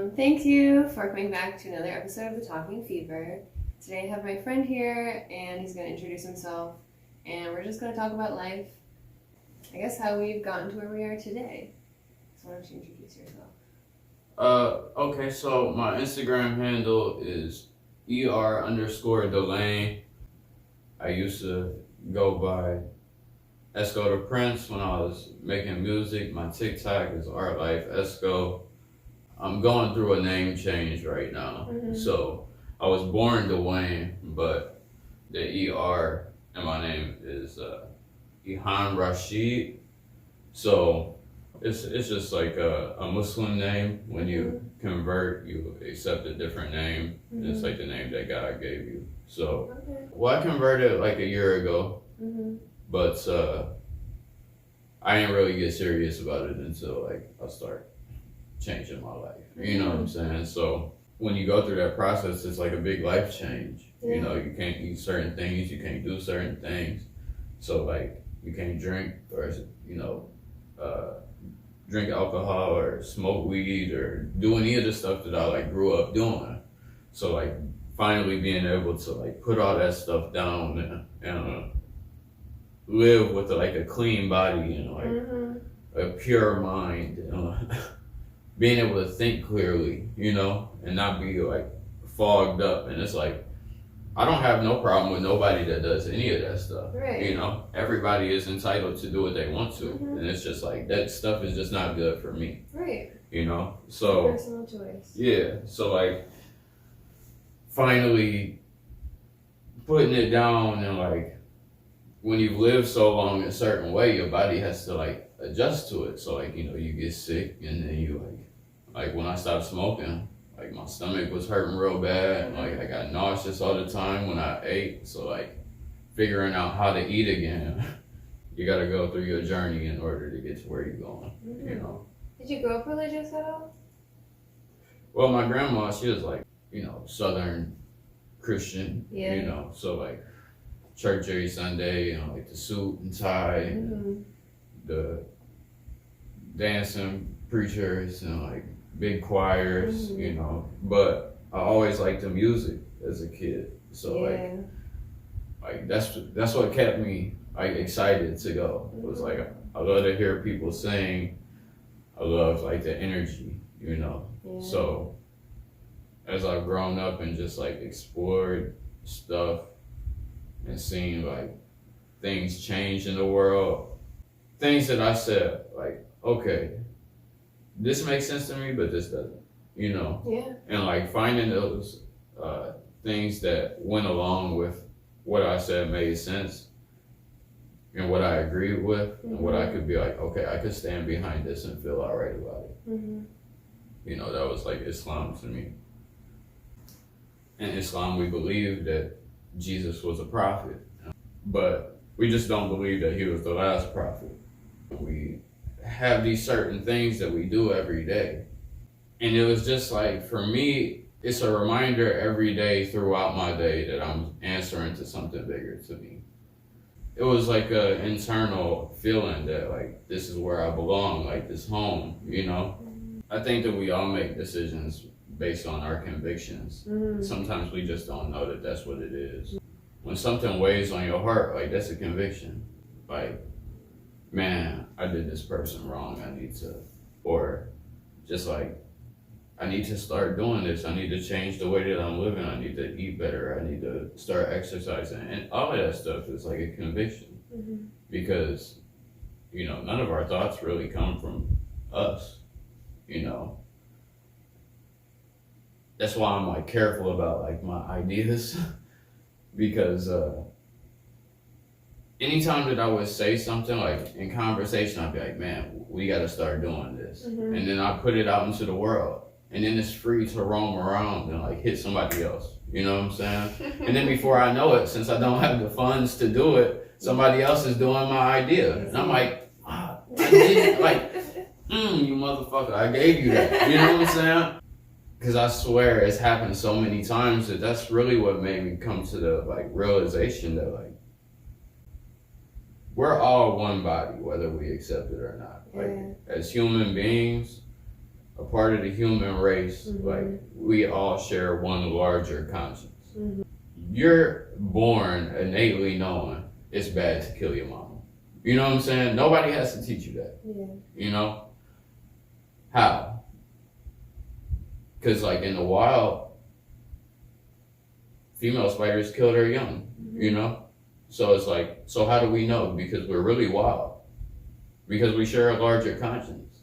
Thank you for coming back to another episode of The Talking Fever. Today I have my friend here, and he's going to introduce himself, and we're just going to talk about life. I guess how we've gotten to where we are today. So why don't you introduce yourself? Okay, so my Instagram handle is E.R.Delane. I used to go by Esco the Prince when I was making music. My TikTok is Art Life Esco. I'm going through a name change right now. Mm-hmm. So I was born Dwayne, but the ER in my name is Ihan Rashid. So it's just like a Muslim name. When you convert, you accept a different name. Mm-hmm. It's like the name that God gave you. So, well, I converted like a year ago, but I didn't really get serious about it until like I start changing my life. You know what I'm saying? So when you go through that process, it's like a big life change. Yeah. You know, you can't eat certain things, you can't do certain things. So like you can't drink or drink alcohol or smoke weed or do any of the stuff that I like grew up doing. So like finally being able to like put all that stuff down and live with like a clean body and like a pure mind and being able to think clearly, you know, and not be like fogged up. And it's like I don't have no problem with nobody that does any of that stuff. Right. You know, everybody is entitled to do what they want to. And it's just like, that stuff is just not good for me. Right. You know? So, personal choice. Yeah. So like, finally putting it down and like, when you've lived so long a certain way, your body has to like adjust to it. So like, you know, you get sick and then you like when I stopped smoking, like my stomach was hurting real bad. Like I got nauseous all the time when I ate. So like figuring out how to eat again, you got to go through your journey in order to get to where you're going. You know. Did you grow up religious at all? Well, my grandma, she was like, you know, Southern Christian. Yeah. You know, so like church every Sunday, you know, like the suit and tie, the dancing preachers and like big choirs, you know, but I always liked the music as a kid. So like that's what kept me like excited to go. It was like I love to hear people sing. I love like the energy, you know. So as I've grown up and just like explored stuff and seen like things change in the world, things that I said like, okay, this makes sense to me, but this doesn't, you know? Yeah. And like finding those things that went along with what I said made sense and what I agreed with and what I could be like, okay, I could stand behind this and feel all right about it. You know, that was like Islam to me. In Islam, we believe that Jesus was a prophet, but we just don't believe that he was the last prophet. We have these certain things that we do every day. And it was just like, for me, it's a reminder every day throughout my day that I'm answering to something bigger to me. It was like an internal feeling that like, this is where I belong, like this home, you know? I think that we all make decisions based on our convictions. Sometimes we just don't know that that's what it is. When something weighs on your heart, like that's a conviction. Like, man, I did this person wrong, I need to, or just like, I need to start doing this, I need to change the way that I'm living, I need to eat better, I need to start exercising, and all of that stuff is like a conviction. Because, you know, none of our thoughts really come from us, you know. That's why I'm like careful about like my ideas, because anytime that I would say something like in conversation, I'd be like, man, we got to start doing this. And then I put it out into the world, and then it's free to roam around and like hit somebody else. You know what I'm saying? And then before I know it, since I don't have the funds to do it, somebody else is doing my idea. And I'm like, I did like, you motherfucker, I gave you that. You know what I'm saying? Because I swear it's happened so many times that that's really what made me come to the like realization that like, we're all one body, whether we accept it or not. Like as human beings, a part of the human race. Like, we all share one larger conscience. You're born innately knowing it's bad to kill your mama. You know what I'm saying? Nobody has to teach you that. Yeah. You know? How? Because, like, in the wild, female spiders kill their young, you know? So it's like, so how do we know? Because we're really wild. Because we share a larger conscience.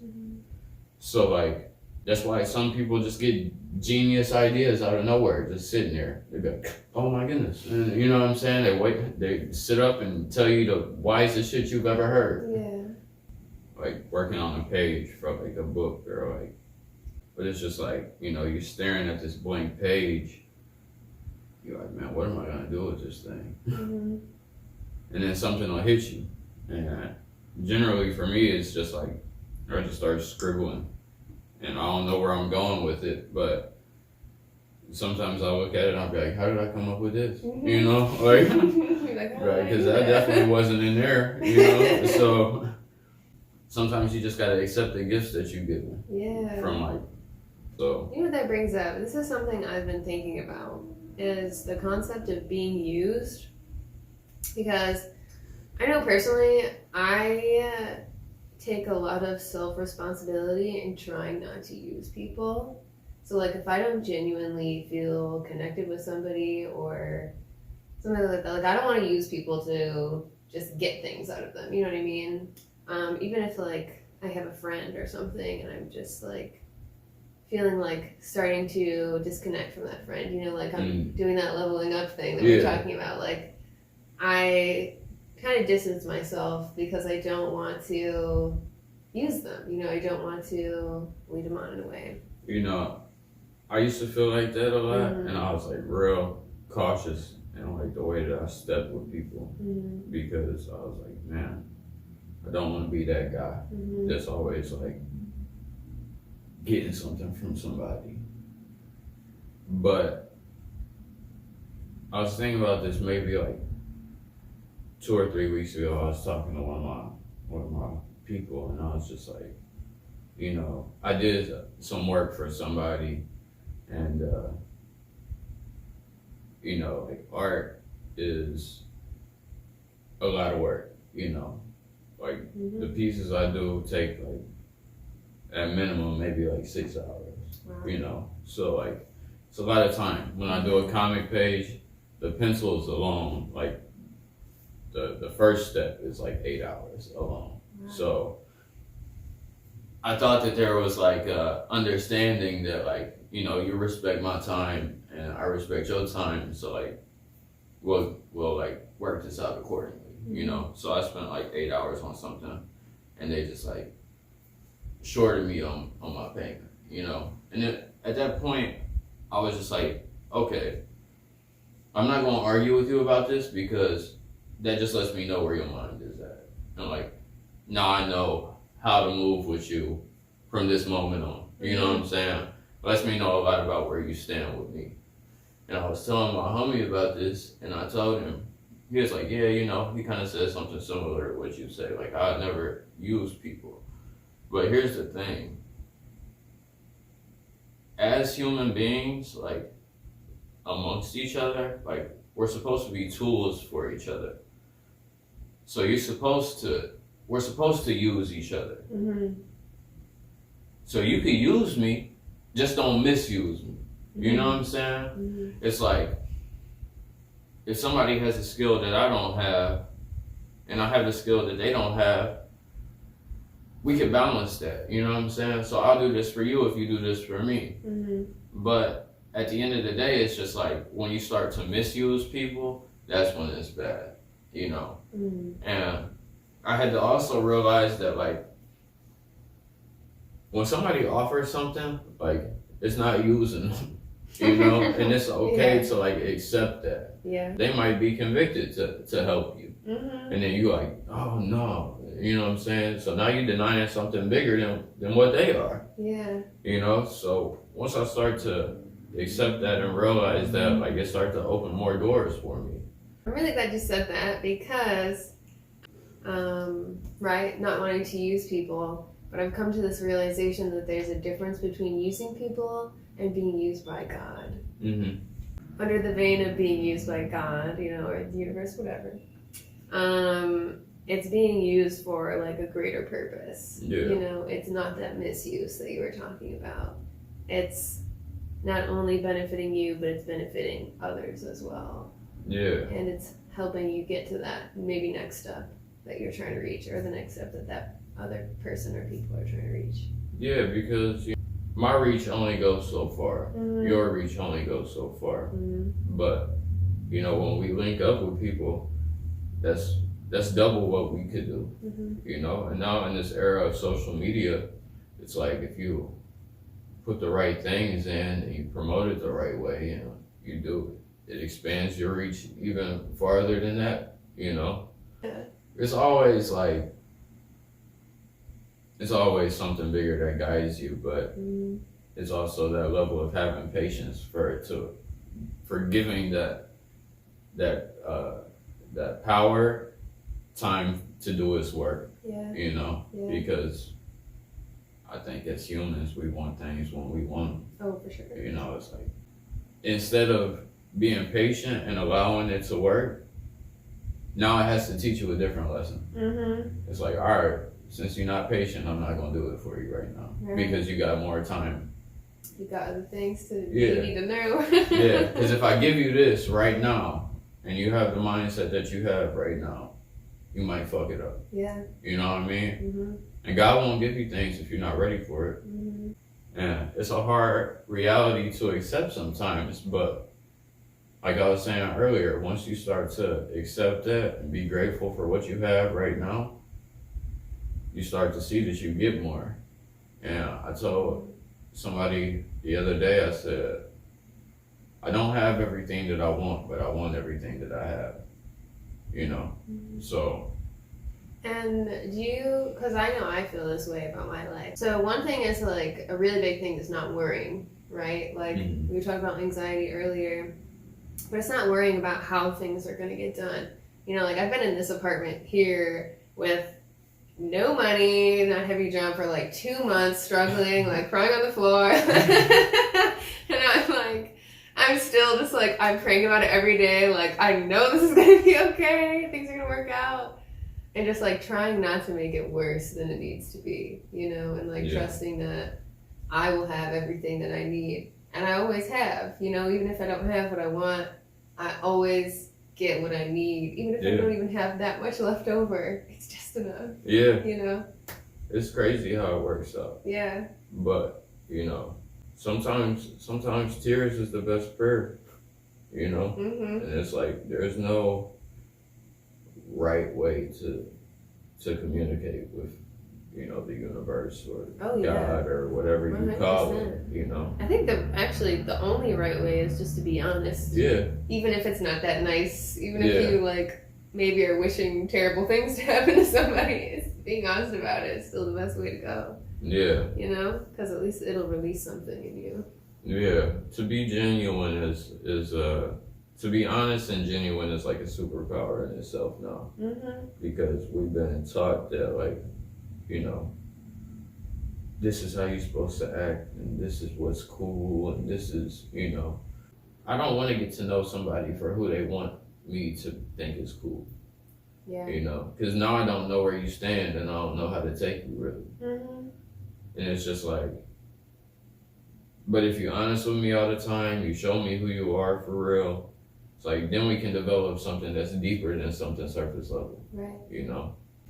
So, like, that's why some people just get genius ideas out of nowhere, just sitting there. They be like, oh my goodness. And you know what I'm saying? They sit up and tell you the wisest shit you've ever heard. Yeah. Like, working on a page from, like, a book, or like, but it's just like, you know, you're staring at this blank page. You're like, man, what am I gonna do with this thing? And then something will hit you. And generally for me, it's just like, I just start scribbling. And I don't know where I'm going with it, but sometimes I look at it and I'll be like, how did I come up with this? You know, like, right, because that definitely wasn't in there, you know? So sometimes you just gotta accept the gifts that you given. Yeah. From, like, so. You know what that brings up? This is something I've been thinking about, is the concept of being used. Because I know personally, I take a lot of self-responsibility in trying not to use people. So, like, if I don't genuinely feel connected with somebody or something like that, like, I don't want to use people to just get things out of them, you know what I mean? Even if, like, I have a friend or something and I'm just, like, feeling like starting to disconnect from that friend, you know, like I'm doing that leveling up thing that we're talking about. Like, I kind of distance myself because I don't want to use them, you know, I don't want to lead them on in a way. You know, I used to feel like that a lot, and I was like real cautious in like the way that I stepped with people, because I was like, man, I don't want to be that guy that's always like getting something from somebody. But I was thinking about this maybe like 2 or 3 weeks ago. I was talking to one of my people, and I was just like, you know, I did some work for somebody, and you know, like, art is a lot of work, you know, like the pieces I do take like at minimum maybe like 6 hours, you know, so like it's a lot of time. When I do a comic page, the pencils alone, like the first step is like 8 hours alone. So I thought that there was like understanding that, like, you know, you respect my time and I respect your time, so like we'll like work this out accordingly, you know. So I spent like 8 hours on something, and they just like shorted me on my payment, you know. And then at that point, I was just like, okay, I'm not gonna argue with you about this, because that just lets me know where your mind is at. And like, now I know how to move with you from this moment on. You know what I'm saying? It lets me know a lot about where you stand with me. And I was telling my homie about this, and I told him, he was like, yeah, you know, he kind of said something similar to what you say. Like, I never use people. But here's the thing. As human beings, like, amongst each other, like, we're supposed to be tools for each other. So we're supposed to use each other. So you can use me, just don't misuse me. You know what I'm saying? It's like, if somebody has a skill that I don't have, and I have a skill that they don't have, we can balance that. You know what I'm saying? So I'll do this for you if you do this for me. But at the end of the day, it's just like, when you start to misuse people, that's when it's bad, you know? And I had to also realize that, like, when somebody offers something, like, it's not using them, you know? And it's okay to, like, accept that. They might be convicted to help you. And then you like, oh no, you know what I'm saying? So now you're denying something bigger than what they are. You know? So once I start to accept that and realize that, like, it started to open more doors for me. I'm really glad you said that, because, right, not wanting to use people, But I've come to this realization that there's a difference between using people and being used by God. Mm-hmm. Under the vein of being used by God, or the universe, whatever. It's being used for like a greater purpose. Yeah. It's not that misuse that you were talking about. It's not only benefiting you, but it's benefiting others as well. Yeah. And it's helping you get to that maybe next step that you're trying to reach, or the next step that other person or people are trying to reach. Yeah, because my reach only goes so far. Mm-hmm. Your reach only goes so far. Mm-hmm. But when we link up with people, that's double what we could do. Mm-hmm. And now in this era of social media, it's like if you put the right things in and you promote it the right way, you do it. It expands your reach even farther than that, Yeah. It's always something bigger that guides you, but it's also that level of having patience for giving that power time to do its work. Yeah. Yeah. Because I think as humans, we want things when we want them. Oh, for sure. It's like, instead of being patient and allowing it to work, now it has to teach you a different lesson. Mm-hmm. It's like, all right, since you're not patient, I'm not going to do it for you right now. Right. Because you got more time. You got other things you need to know. Yeah, because if I give you this right now, and you have the mindset that you have right now, you might fuck it up. Yeah. You know what I mean? Mm-hmm. And God won't give you things if you're not ready for it. Mm-hmm. And it's a hard reality to accept sometimes, but like I was saying earlier, once you start to accept that and be grateful for what you have right now, you start to see that you get more. And I told somebody the other day, I said, I don't have everything that I want, but I want everything that I have. Mm-hmm. So. And because I know I feel this way about my life. So one thing is like a really big thing is not worrying, right? Like we were talking about anxiety earlier, but it's not worrying about how things are going to get done. Like I've been in this apartment here with no money, not heavy job for like 2 months, struggling, like crying on the floor. And I'm still just like, I'm praying about it every day. Like, I know this is going to be okay. Things are going to work out. And just like trying not to make it worse than it needs to be, and like trusting that I will have everything that I need. And I always have, even if I don't have what I want, I always get what I need. Even if I don't even have that much left over, it's just enough. Yeah. It's crazy how it works out. Yeah. But, sometimes tears is the best prayer, Mm-hmm. And it's like, there's no right way to communicate with, the universe or God or whatever you call it, I think the only right way is just to be honest. Yeah. Even if it's not that nice, even if you maybe are wishing terrible things to happen to somebody, being honest about it is still the best way to go. Yeah. Because at least it'll release something in you. Yeah. To be genuine is to be honest and genuine is like a superpower in itself now. Mm-hmm. Because we've been taught that this is how you're supposed to act and this is what's cool and this is, I don't want to get to know somebody for who they want me to think is cool. Yeah. Because now I don't know where you stand and I don't know how to take you really. Mm-hmm. And it's just like, but if you're honest with me all the time, you show me who you are for real, it's like, then we can develop something that's deeper than something surface level. Right.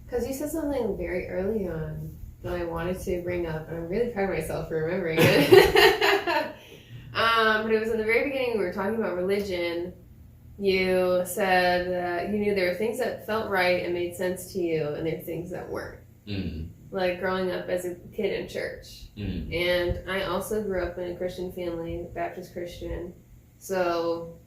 Because you said something very early on that I wanted to bring up, and I'm really proud of myself for remembering it. But it was in the very beginning, we were talking about religion. You said that you knew there were things that felt right and made sense to you, and there were things that weren't. Mm-hmm. Like growing up as a kid in church. Mm-hmm. And I also grew up in a Christian family, Baptist Christian. So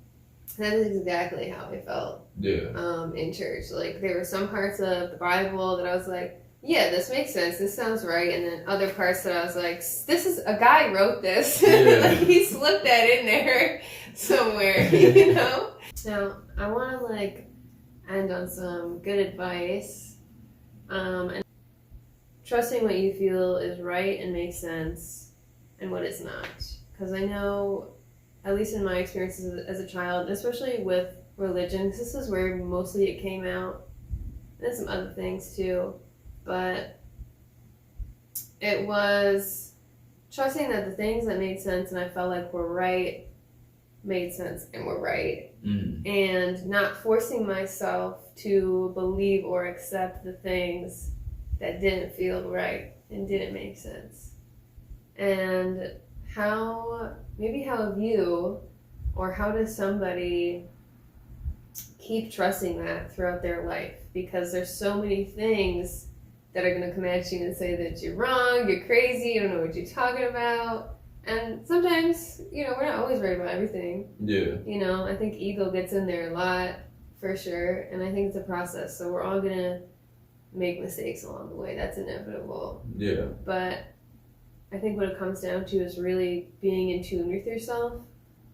that is exactly how I felt in church. Like there were some parts of the Bible that I was like, yeah, this makes sense. This sounds right. And then other parts that I was like, this is a guy wrote this. Yeah. He slipped that in there somewhere, Now, I want to end on some good advice. And trusting what you feel is right and makes sense and what it's not. Because I know, at least in my experiences as a child, especially with religion, because this is where mostly it came out, and some other things too, but it was trusting that the things that made sense and I felt like were right made sense and were right, and not forcing myself to believe or accept the things that didn't feel right and didn't make sense. And how have you, or how does somebody keep trusting that throughout their life? Because there's so many things that are going to come at you and say that you're wrong, you're crazy, you don't know what you're talking about. And sometimes, we're not always right about everything. Yeah. I think ego gets in there a lot, for sure. And I think it's a process. So we're all going to make mistakes along the way. That's inevitable. Yeah. But I think what it comes down to is really being in tune with yourself.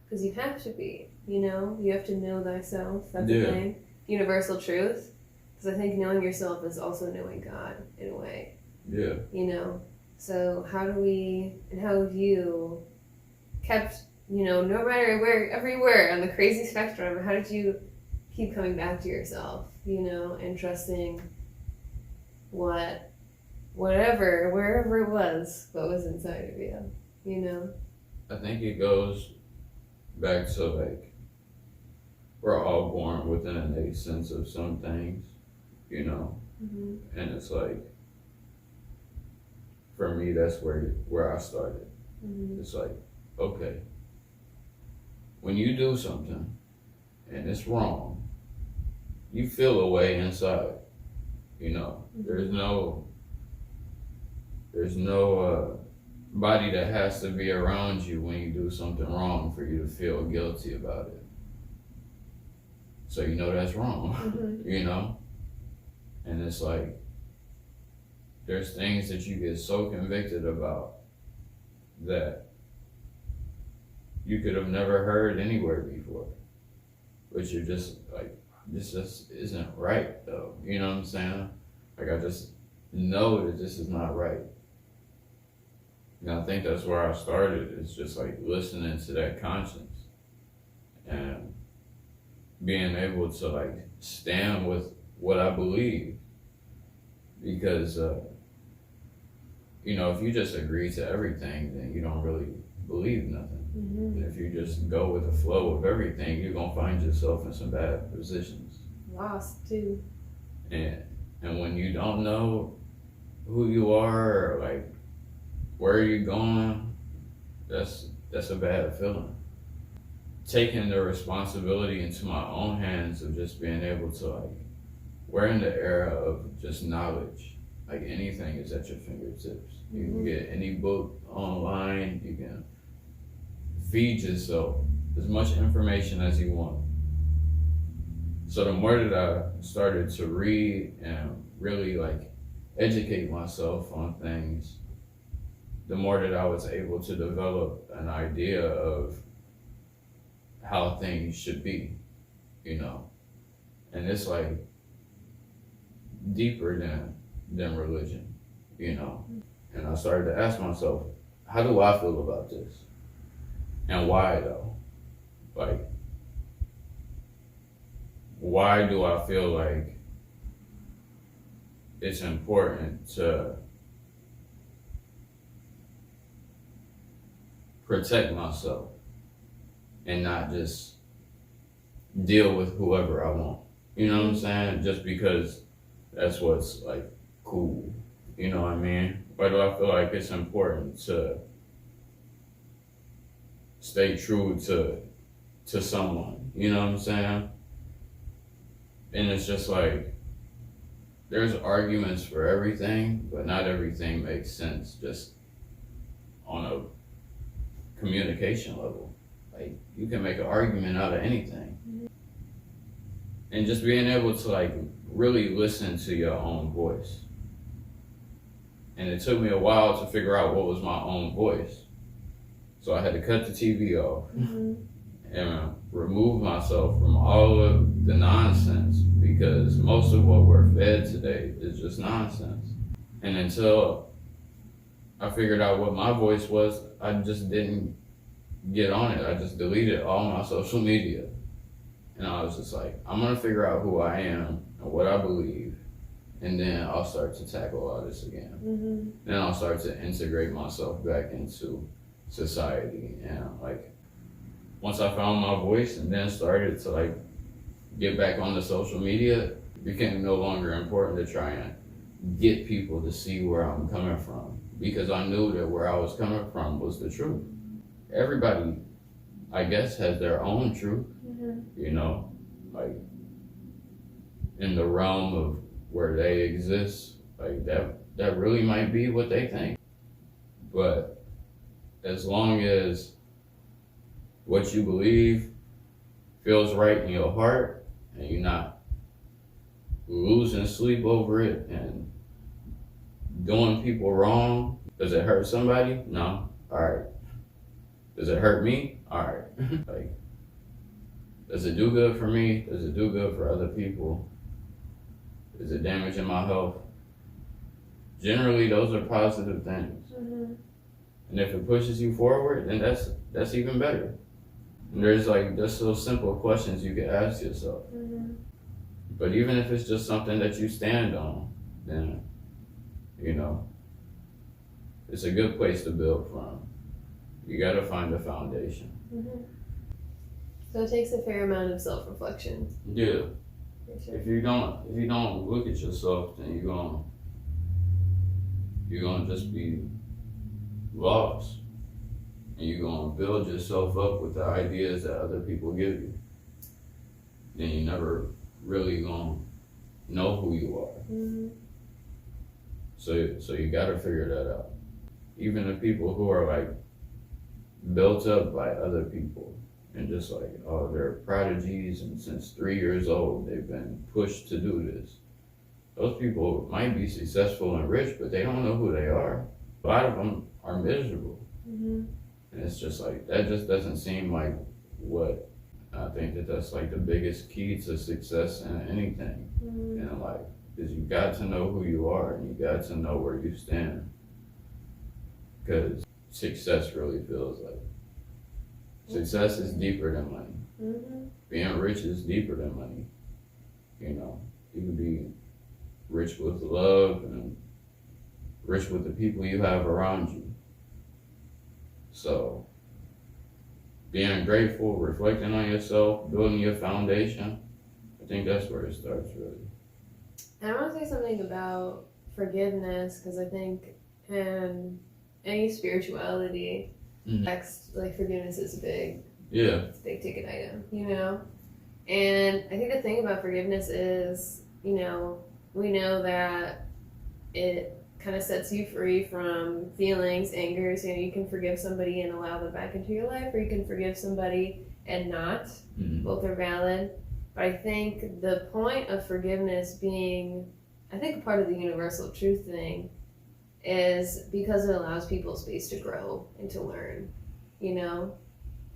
Because you have to be, You have to know thyself. That's the thing. Universal truth. Because I think knowing yourself is also knowing God, in a way. Yeah. So how have you kept, no matter where, everywhere on the crazy spectrum, how did you keep coming back to yourself, and trusting wherever it was, what was inside of you, I think it goes back to, we're all born with an innate sense of some things, and it's for me, that's where I started. It's okay, when you do something and it's wrong, you feel a way inside, there's no body that has to be around you when you do something wrong for you to feel guilty about it. So that's wrong, and it's there's things that you get so convicted about that you could have never heard anywhere before, but you're just this just isn't right though, you know what I'm saying? I just know that this is not right. And I think that's where I started. It's just listening to that conscience and being able to stand with what I believe. Because, if you just agree to everything, then you don't really believe nothing. And if you just go with the flow of everything, you're going to find yourself in some bad positions. Lost, too. And when you don't know who you are or where you're going, that's a bad feeling. Taking the responsibility into my own hands of just being able to we're in the era of just knowledge. Anything is at your fingertips. You can get any book online. You can feed yourself as much information as you want. So the more that I started to read and really educate myself on things, the more that I was able to develop an idea of how things should be, and it's deeper than religion, and I started to ask myself, how do I feel about this, and why though? Why do I feel it's important to protect myself and not just deal with whoever I want? You know what I'm saying? Just because that's what's cool. You know what I mean? Why do I feel it's important to stay true to someone? You know what I'm saying? And it's just there's arguments for everything, but not everything makes sense just on a communication level. You can make an argument out of anything. And just being able to really listen to your own voice. And it took me a while to figure out what was my own voice. So I had to cut the TV off and remove myself from all of the nonsense, because most of what we're fed today is just nonsense. And until I figured out what my voice was, I just didn't get on it. I just deleted all my social media. And I was just like, I'm gonna figure out who I am and what I believe, and then I'll start to tackle all this again. Then I'll start to integrate myself back into society. And like, once I found my voice and then started to like get back on the social media, it became no longer important to try and get people to see where I'm coming from, because I knew that where I was coming from was the truth. Everybody, I guess, has their own truth, you know, like in the realm of where they exist, like that really might be what they think. But as long as what you believe feels right in your heart and you're not losing sleep over it and doing people wrong, does it hurt somebody? No. All right. Does it hurt me? All right. Like, does it do good for me? Does it do good for other people? Is it damaging my health? Generally, those are positive things. And if it pushes you forward, then that's even better. And there's like just those simple questions you can ask yourself. But even if it's just something that you stand on, then, you know, it's a good place to build from. You gotta find a foundation. So it takes a fair amount of self-reflection. Yeah. For sure. If you don't look at yourself, then you're gonna just be lost. And you're gonna build yourself up with the ideas that other people give you. Then you never really gonna know who you are. So you gotta figure that out. Even the people who are like built up by other people and just like, oh, they're prodigies and since 3 years old they've been pushed to do this. Those people might be successful and rich, but they don't know who they are. A lot of them are miserable. And it's just like, that just doesn't seem like what I think that's like the biggest key to success in anything in life, is you got to know who you are and you got to know where you stand. Because success really feels like, success is deeper than money. Being rich is deeper than money. You know, you can be rich with love and rich with the people you have around you. So, being grateful, reflecting on yourself, building your foundation, I think that's where it starts, really. And I want to say something about forgiveness, because I think in any spirituality, like forgiveness is a big ticket item, you know? And I think the thing about forgiveness is, you know, we know that it kind of sets you free from feelings, angers. You know, you can forgive somebody and allow them back into your life, or you can forgive somebody and not. Both are valid. But I think the point of forgiveness being, I think, a part of the universal truth thing is because it allows people space to grow and to learn, you know?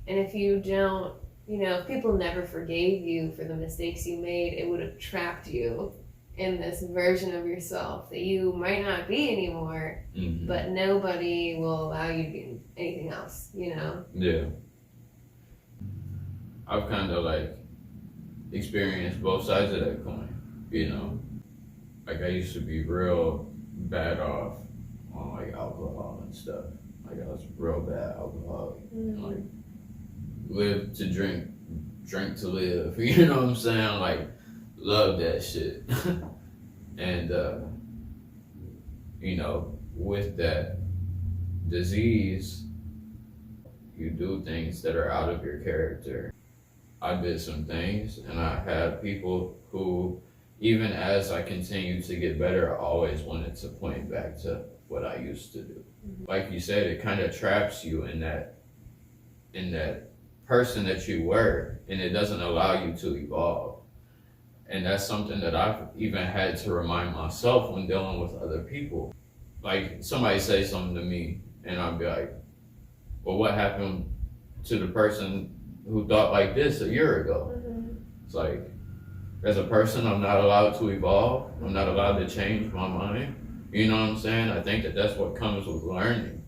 And if you don't, you know, if people never forgave you for the mistakes you made, it would have trapped you in this version of yourself that you might not be anymore, but nobody will allow you to be anything else, you know? Yeah. I've kind of like experienced both sides of that coin, you know? Like I used to be real bad off on like alcohol and stuff. Like I was real bad alcoholic. And like live to drink, drink to live. You know what I'm saying? Like love that shit. And you know, with that disease, you do things that are out of your character. I did some things, and I had people who, even as I continued to get better, I always wanted to point back to what I used to do. Like you said, it kind of traps you in that person that you were, and it doesn't allow you to evolve. And that's something that I've even had to remind myself when dealing with other people. Like somebody say something to me, and I'll be like, well, what happened to the person who thought like this a year ago? It's like, as a person, I'm not allowed to evolve. I'm not allowed to change my mind. You know what I'm saying? I think that that's what comes with learning.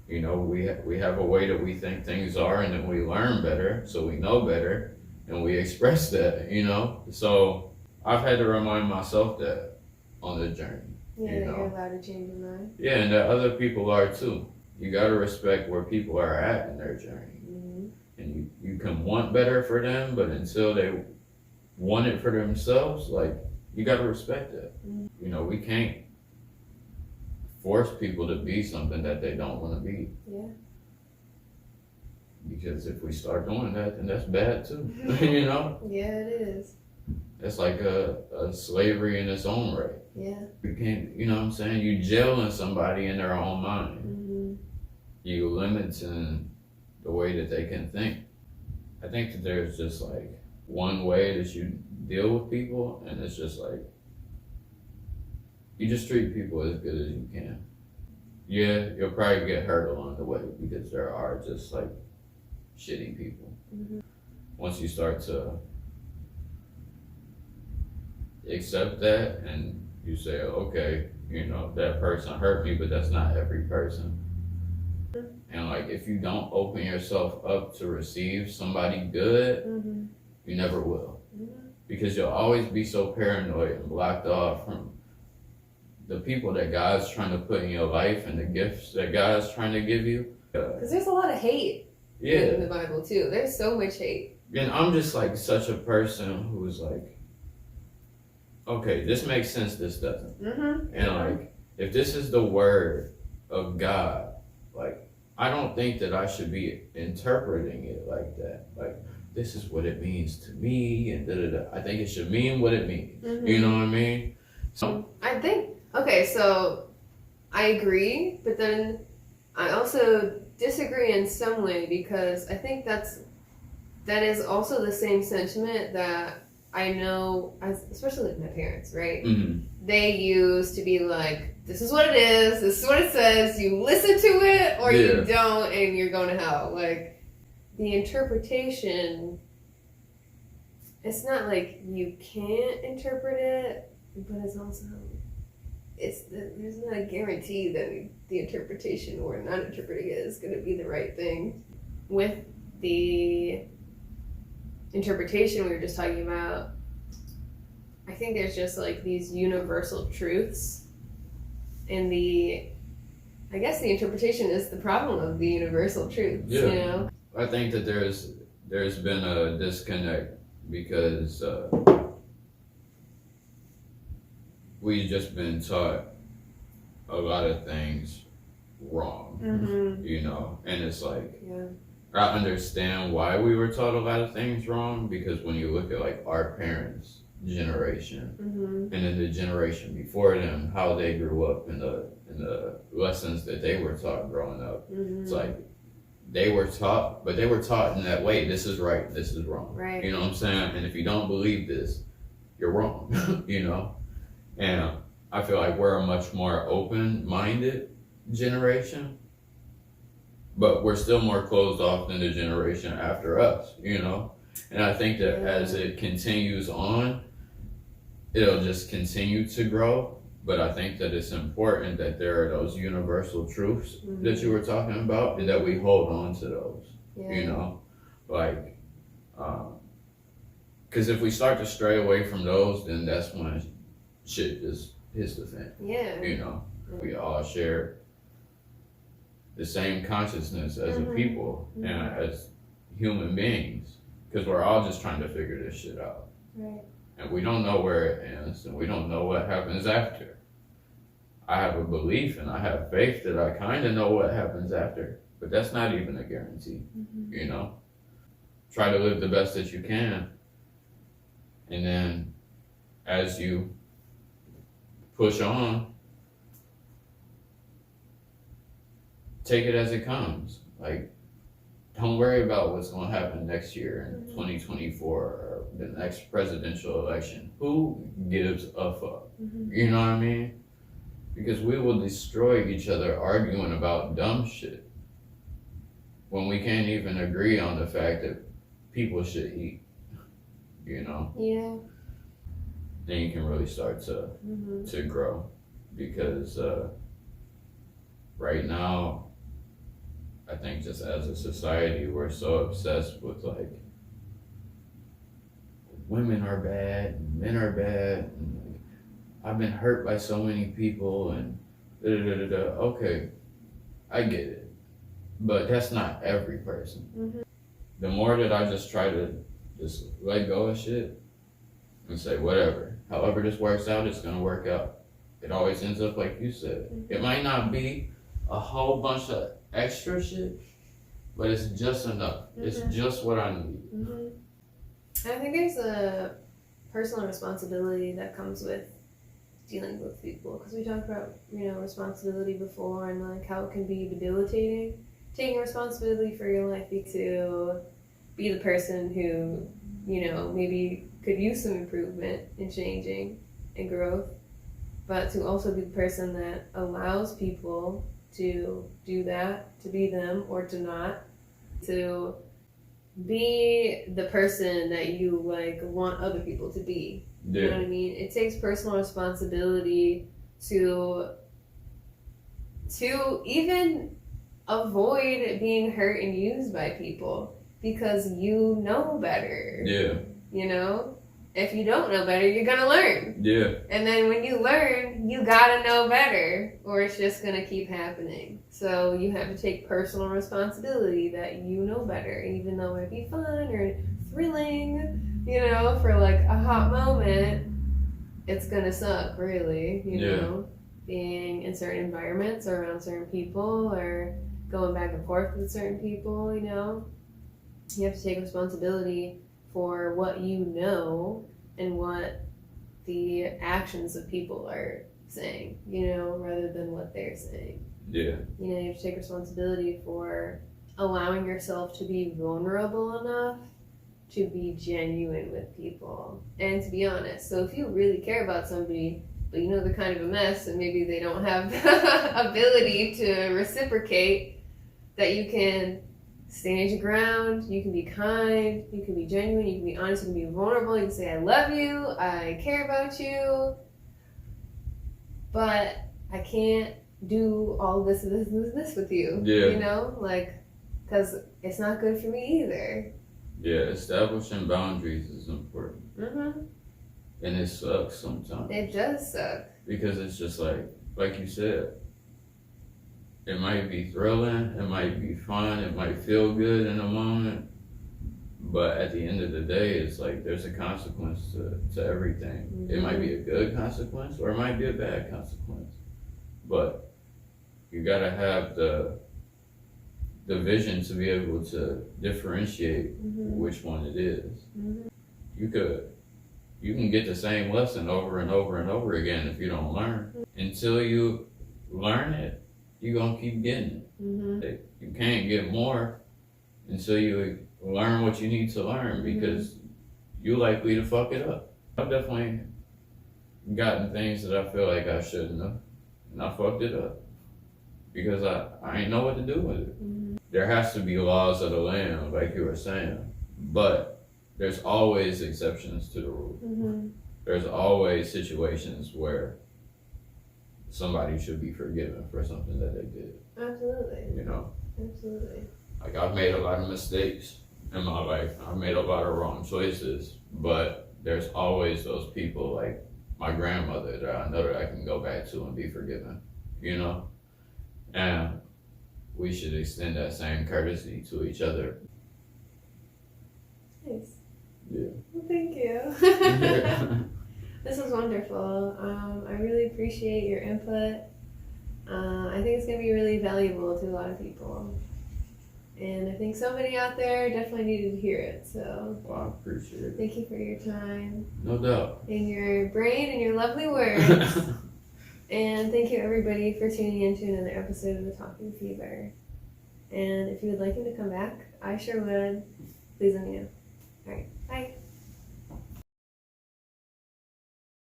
You know, we have a way that we think things are, and then we learn better, so we know better, and we express that, you know? So I've had to remind myself that on the journey. Yeah, you that know? you're allowed to change your mind. Yeah, and that other people are too. You gotta respect where people are at in their journey. Mm-hmm. And you can want better for them, but until they want it for themselves, like, you gotta respect it. Mm-hmm. You know, we can't force people to be something that they don't want to be. Yeah. Because if we start doing that, then that's bad too. You know? Yeah, it is. That's like a slavery in its own right. Yeah. You can't, you know what I'm saying? You jailing somebody in their own mind. Mm-hmm. You limiting the way that they can think. I think that there's just like one way that you deal with people, and it's just like, you just treat people as good as you can. Yeah, you'll probably get hurt along the way because there are just like shitty people. Mm-hmm. Once you start to accept that and you say, okay, you know, that person hurt me, but that's not every person. And like, if you don't open yourself up to receive somebody good, Mm-hmm. you never will. Mm-hmm. Because you'll always be so paranoid and blocked off from the people that God's trying to put in your life and the gifts that God's trying to give you. Because there's a lot of hate in the Bible too. There's so much hate. And I'm just like such a person who's like, okay, this makes sense, this doesn't. Mm-hmm. And like, if this is the word of God, like, I don't think that I should be interpreting it like that. Like, this is what it means to me, and da-da-da. I think it should mean what it means. Mm-hmm. You know what I mean? So I think, okay, so I agree, but then I also disagree in some way, because I think that is also the same sentiment that I know, especially with my parents, right? mm-hmm. They used to be like, this is what it is, this is what it says, you listen to it or you don't, and you're going to hell. Like, the interpretation, it's not like you can't interpret it, but it's also, there's not a guarantee that the interpretation or not interpreting it is going to be the right thing. With the interpretation we were just talking about, I think there's just like these universal truths, and I guess the interpretation is the problem of the universal truths. Yeah. You know? I think that there's been a disconnect because we've just been taught a lot of things wrong, Mm-hmm. you know, and it's like, Yeah. I understand why we were taught a lot of things wrong, because when you look at like our parents' generation Mm-hmm. and then the generation before them, how they grew up and the lessons that they were taught growing up, Mm-hmm. it's like they were taught, but they were taught in that way, this is right, this is wrong. Right. You know what I'm saying? And if you don't believe this, you're wrong, you know? And I feel like we're a much more open-minded generation, but we're still more closed off than the generation after us, you know? And I think that as it continues on, it'll just continue to grow. But I think that it's important that there are those universal truths Mm-hmm. that you were talking about, and that we hold on to those, Yeah. you know? Like, because if we start to stray away from those, then that's when shit just hits the fan. Yeah. You know, we all share the same consciousness as a people and as human beings, because we're all just trying to figure this shit out. Right. And we don't know where it ends, and we don't know what happens after. I have a belief and I have faith that I kind of know what happens after, but that's not even a guarantee, Mm-hmm. you know? Try to live the best that you can, and then as you push on, take it as it comes. Like, don't worry about what's going to happen next year in 2024 or the next presidential election. Who gives a fuck? Mm-hmm. You know what I mean? Because we will destroy each other arguing about dumb shit when we can't even agree on the fact that people should eat, you know? Yeah. Then you can really start Mm-hmm. to grow. because right now, I think just as a society, we're so obsessed with like women are bad, men are bad, and like, I've been hurt by so many people, and okay, I get it, but that's not every person. Mm-hmm. The more that I just try to just let go of shit and say whatever, however this works out, it's gonna work out. It always ends up like you said. Mm-hmm. It might not be a whole bunch of extra shit, but it's just enough. Mm-hmm. It's just what I need. Mm-hmm. I think there's a personal responsibility that comes with dealing with people, because we talked about, you know, responsibility before and like how it can be debilitating. Taking responsibility for your life to be the person who, you know, maybe could use some improvement and changing and growth, but to also be the person that allows people to do that, to be them or to not, to be the person that you like want other people to be. Yeah. You know what I mean? It takes personal responsibility to even avoid being hurt and used by people, because you know better. Yeah. You know? If you don't know better, you're gonna learn. Yeah. And then when you learn, you gotta know better, or it's just gonna keep happening. So you have to take personal responsibility that you know better, even though it might be fun or thrilling, you know, for like a hot moment, it's gonna suck, really, you know, being in certain environments or around certain people or going back and forth with certain people, you know. You have to take responsibility for what you know and what the actions of people are saying, you know, rather than what they're saying. Yeah. You know, you have to take responsibility for allowing yourself to be vulnerable enough to be genuine with people and to be honest. So if you really care about somebody, but you know they're kind of a mess and maybe they don't have the ability to reciprocate, that you can stand your ground, you can be kind, you can be genuine, you can be honest, you can be vulnerable, you can say I love you, I care about you, but I can't do all this with you. Yeah. You know, like, because it's not good for me either. Yeah, establishing boundaries is important. Mm-hmm. And it sucks sometimes. It does suck. Because it's just like you said, it might be thrilling, it might be fun, it might feel good in a moment, but at the end of the day, it's like there's a consequence to everything. Mm-hmm. It might be a good consequence or it might be a bad consequence, but you gotta have the vision to be able to differentiate which one it is. Mm-hmm. You can get the same lesson over and over and over again if you don't learn. Until you learn it, you're gonna keep getting it. Mm-hmm. You can't get more until you learn what you need to learn, because you're likely to fuck it up. I've definitely gotten things that I feel like I shouldn't have, and I fucked it up because I ain't know what to do with it. Mm-hmm. There has to be laws of the land, like you were saying, but there's always exceptions to the rule. Mm-hmm. There's always situations where somebody should be forgiven for something that they did. Absolutely. You know? Absolutely. Like, I've made a lot of mistakes in my life. I've made a lot of wrong choices, but there's always those people like my grandmother that I know that I can go back to and be forgiven, you know? And we should extend that same courtesy to each other. Nice. Yeah. Well, thank you. This was wonderful. I really appreciate your input. I think it's going to be really valuable to a lot of people. And I think somebody out there definitely needed to hear it. So, Well, I appreciate it. Thank you for your time. No doubt. And your brain and your lovely words. And thank you everybody for tuning in to another episode of The Talking Fever. And if you would like him to come back, I sure would. Please let me know. Alright, bye.